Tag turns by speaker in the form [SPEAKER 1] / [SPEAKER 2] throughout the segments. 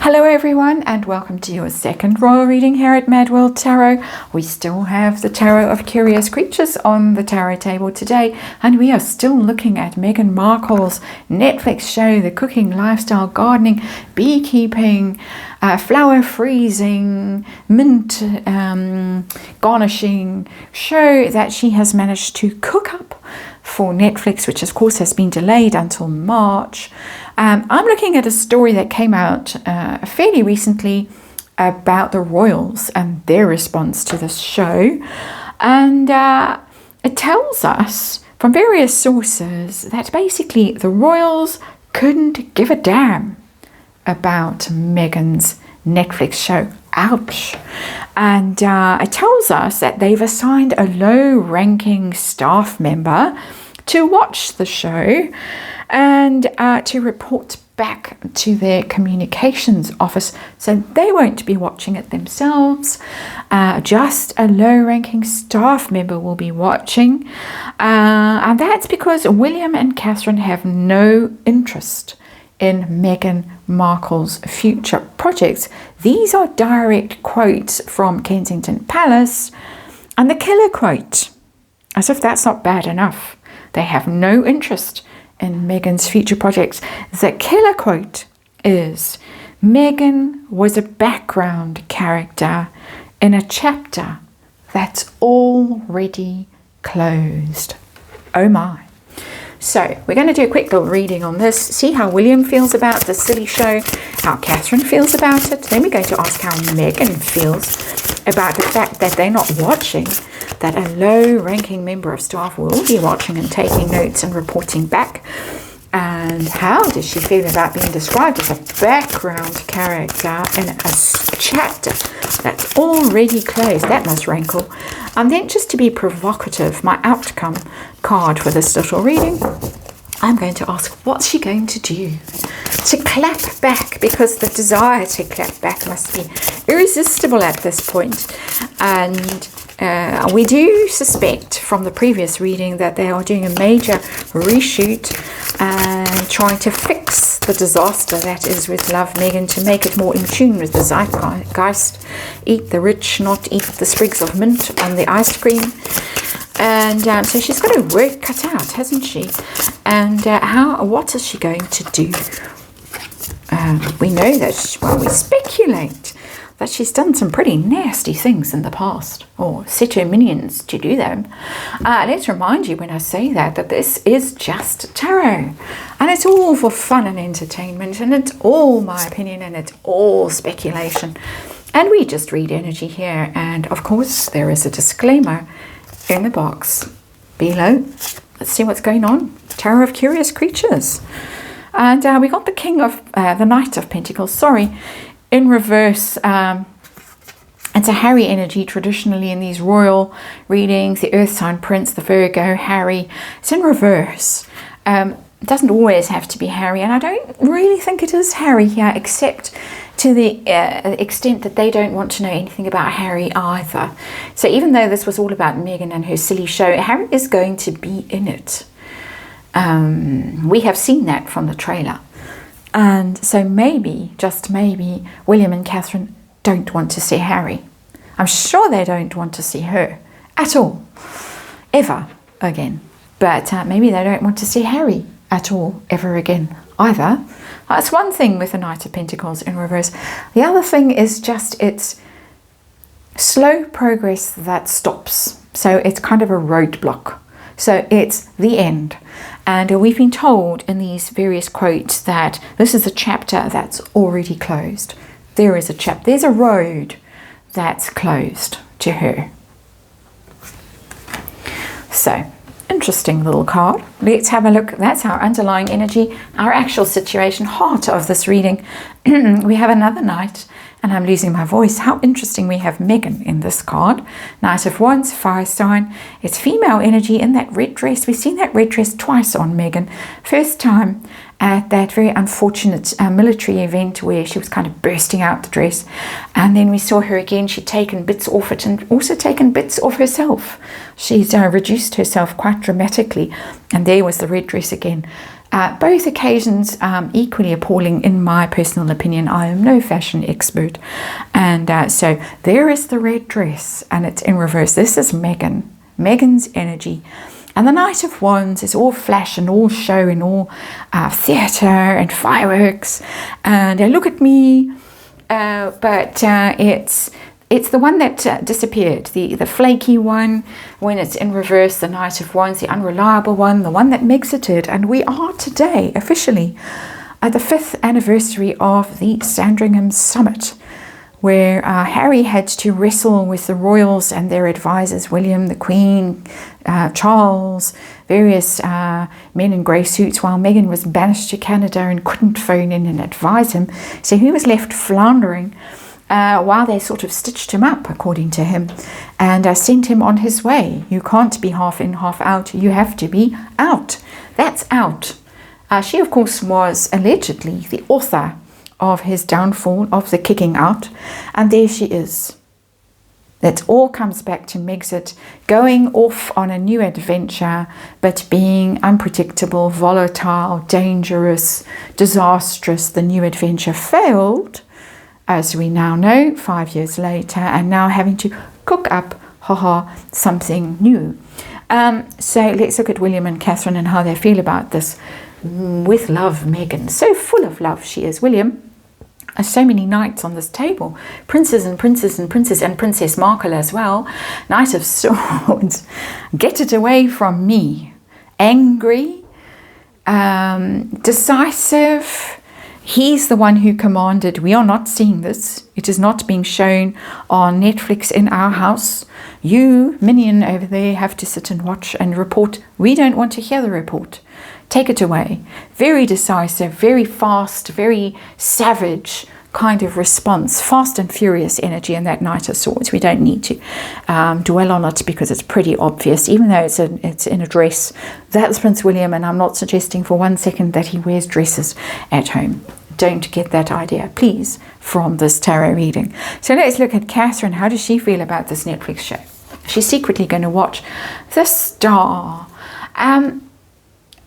[SPEAKER 1] Hello everyone, and welcome to your second royal reading here at MadWorldTarot. We still have the Tarot of Curious Creatures on the tarot table today, and we are still looking at Meghan Markle's Netflix show, the cooking, lifestyle, gardening, beekeeping, flower freezing, mint garnishing show that she has managed to cook up for Netflix, which of course has been delayed until March. I'm looking at a story that came out fairly recently about the royals and their response to this show. And it tells us from various sources that basically the royals couldn't give a damn about Meghan's Netflix show. Ouch. And it tells us that they've assigned a low-ranking staff member to watch the show and to report back to their communications office, so they won't be watching it themselves. Just a low-ranking staff member will be watching, and that's because William and Catherine have no interest in Meghan Markle's future projects. These are direct quotes from Kensington Palace, and the killer quote, as if that's not bad enough, they have no interest in Meghan's future projects. The killer quote is, Meghan was a background character in a chapter that's already closed. Oh my. So we're going to do a quick little reading on this, see how William feels about the silly show, how Catherine feels about it. Then we're going to ask how Meghan feels about the fact that they're not watching, that a low-ranking member of staff will be watching and taking notes and reporting back. And how does she feel about being described as a background character in a chapter that's already closed? That must rankle. And then, just to be provocative, my outcome card for this little reading, I'm going to ask, what's she going to do to clap back? Because the desire to clap back must be irresistible at this point. And we do suspect from the previous reading that they are doing a major reshoot and trying to fix the disaster that is with Love Meghan, to make it more in tune with the zeitgeist. Eat the rich, not eat the sprigs of mint on the ice cream. And so she's got her work cut out, hasn't she? And what is she going to do? We know that, we speculate that she's done some pretty nasty things in the past, or set her minions to do them. Let's remind you when I say that this is just tarot, and it's all for fun and entertainment, and it's all my opinion, and it's all speculation, and we just read energy here. And of course there is a disclaimer in the box below. Let's see what's going on. Tarot of Curious Creatures, and we got the King of the Knight of Pentacles, in reverse. It's a Harry energy traditionally in these royal readings. The Earth sign Prince, the Virgo, Harry. It's in reverse. It doesn't always have to be Harry, and I don't really think it is Harry here, except to the extent that they don't want to know anything about Harry either. So even though this was all about Meghan and her silly show, Harry is going to be in it. We have seen that from the trailer. And so maybe, just maybe, William and Catherine don't want to see Harry. I'm sure they don't want to see her at all, ever again. But maybe they don't want to see Harry at all, ever again either. That's one thing with the Knight of Pentacles in reverse. The other thing is just it's slow progress that stops. So it's kind of a roadblock. So it's the end. And we've been told in these various quotes that this is a chapter that's already closed. There's a road that's closed to her. So, interesting little card. Let's have a look. That's our underlying energy, our actual situation, heart of this reading. We have another Knight, and I'm losing my voice. How interesting. We have Meghan in this card. Knight of Wands, fire sign. It's female energy in that red dress. We've seen that red dress twice on Meghan. First time at that very unfortunate military event where she was kind of bursting out the dress. And then we saw her again. She'd taken bits off it and also taken bits off herself. She's reduced herself quite dramatically. And there was the red dress again. Both occasions equally appalling in my personal opinion. I am no fashion expert. And so there is the red dress, and it's in reverse. This is Megain. Megain's energy. And the Knight of Wands is all flash and all show and all theatre and fireworks. And look at me. But it's the one that disappeared, the flaky one, when it's in reverse, the Knight of Wands, the unreliable one, the one that exited. And we are today officially at the 5th anniversary of the Sandringham Summit, where Harry had to wrestle with the royals and their advisors, William, the Queen, Charles, various men in grey suits, while Megain was banished to Canada and couldn't phone in and advise him. So he was left floundering while they sort of stitched him up, according to him, and sent him on his way. You can't be half in, half out. You have to be out. That's out. She, of course, was allegedly the author of his downfall, of the kicking out, and there she is. That all comes back to Megxit going off on a new adventure, but being unpredictable, volatile, dangerous, disastrous. The new adventure failed, as we now know, 5 years later, and now having to cook up, something new. So let's look at William and Catherine and how they feel about this. With love, Megain. So full of love she is. William, so many knights on this table. Princes and princes and princes, and Princess Markle as well. Knight of Swords. Get it away from me. Angry, decisive. He's the one who commanded. We are not seeing this. It is not being shown on Netflix in our house. You, minion over there, have to sit and watch and report. We don't want to hear the report. Take it away. Very decisive, very fast, very savage kind of response. Fast and furious energy in that Knight of Swords. We don't need to dwell on it because it's pretty obvious, even though it's in a dress. That's Prince William, and I'm not suggesting for 1 second that he wears dresses at home. Don't get that idea, please, from this tarot reading. So let's look at Catherine. How does she feel about this Netflix show? She's secretly going to watch The Star.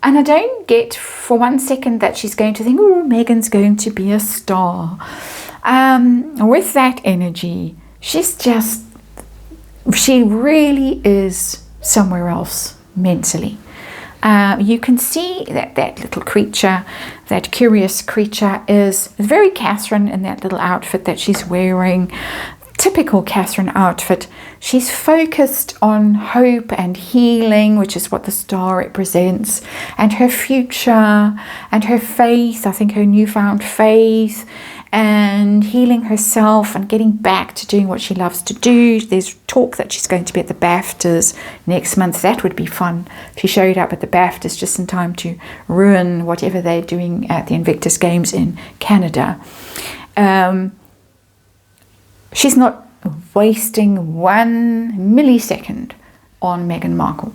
[SPEAKER 1] And I don't get for 1 second that she's going to think, oh, Megan's going to be a star. With that energy, she really is somewhere else mentally. You can see that little creature, that curious creature, is very Catherine in that little outfit that she's wearing. Typical Catherine outfit. She's focused on hope and healing, which is what the star represents, and her future and her faith. I think her newfound faith and healing herself and getting back to doing what she loves to do. There's talk that she's going to be at the BAFTAs next month. That would be fun. She showed up at the BAFTAs just in time to ruin whatever they're doing at the Invictus Games in Canada. She's not wasting 1 millisecond on Meghan Markle.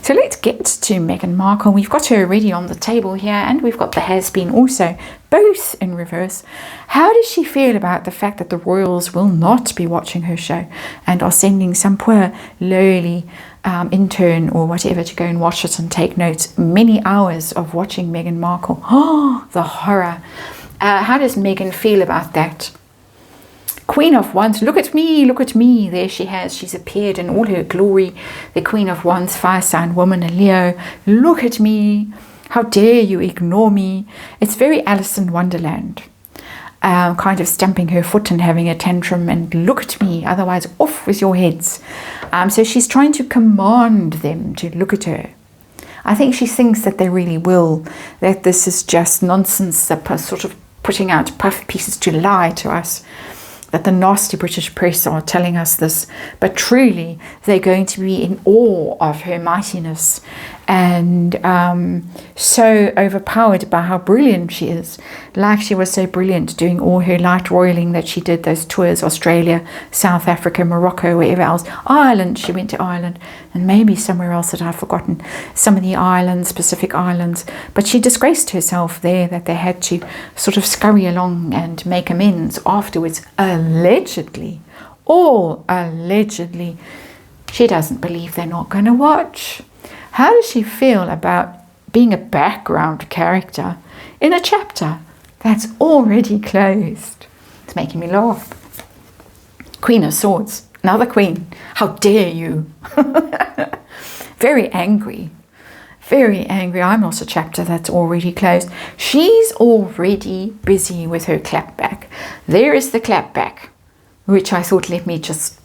[SPEAKER 1] So let's get to Meghan Markle. We've got her already on the table here, and we've got the has-been also, both in reverse. How does she feel about the fact that the royals will not be watching her show and are sending some poor lowly intern or whatever to go and watch it and take notes? Many hours of watching Meghan Markle. Oh, the horror. How does Meghan feel about that? Queen of Wands, look at me, look at me. There she's appeared in all her glory. The Queen of Wands, fire sign woman, a Leo. Look at me. How dare you ignore me? It's very Alice in Wonderland. Kind of stamping her foot and having a tantrum and look at me, otherwise off with your heads. So she's trying to command them to look at her. I think she thinks that they really will, that this is just nonsense, sort of putting out puff pieces to lie to us. That the nasty British press are telling us this, but truly they're going to be in awe of her mightiness and so overpowered by how brilliant she is. Like she was so brilliant doing all her light royaling that she did, those tours, Australia, South Africa, Morocco, wherever else. Ireland, she went to Ireland, and maybe somewhere else that I've forgotten, some of the islands, Pacific Islands, but she disgraced herself there, that they had to sort of scurry along and make amends afterwards, allegedly, all allegedly. She doesn't believe they're not going to watch. How does she feel about being a background character in a chapter that's already closed. It's making me laugh. Queen of Swords, another queen. How dare you? Very angry. Very angry. I'm not a chapter that's already closed. She's already busy with her clapback. There is the clapback, which I thought, let me just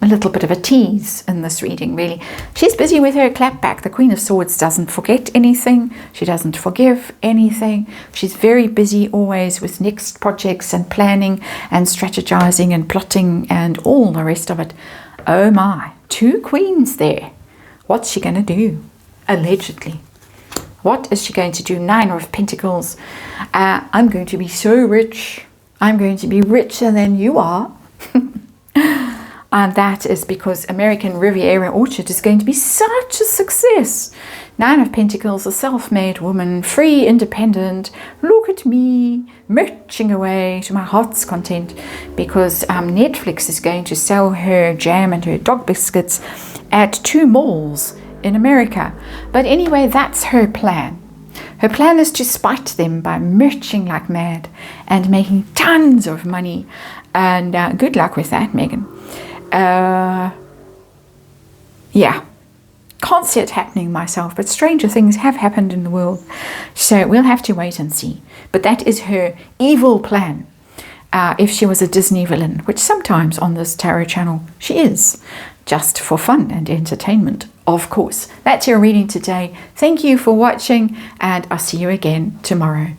[SPEAKER 1] a little bit of a tease in this reading, really. She's busy with her clapback. The Queen of Swords doesn't forget anything. She doesn't forgive anything. She's very busy always with next projects and planning and strategizing and plotting and all the rest of it. Oh my, 2 queens there. What's she going to do? Allegedly. What is she going to do? 9 of Pentacles. I'm going to be so rich. I'm going to be richer than you are. And that is because American Riviera Orchard is going to be such a success. 9 of Pentacles, a self-made woman, free, independent. Look at me, marching away to my heart's content, because Netflix is going to sell her jam and her dog biscuits at 2 malls in America. But anyway, that's her plan. Her plan is to spite them by merching like mad and making tons of money. And good luck with that, Megan. Yeah, can't see it happening myself, but stranger things have happened in the world. So we'll have to wait and see. But that is her evil plan. If she was a Disney villain, which sometimes on this tarot channel she is, just for fun and entertainment, of course. That's your reading today. Thank you for watching, and I'll see you again tomorrow.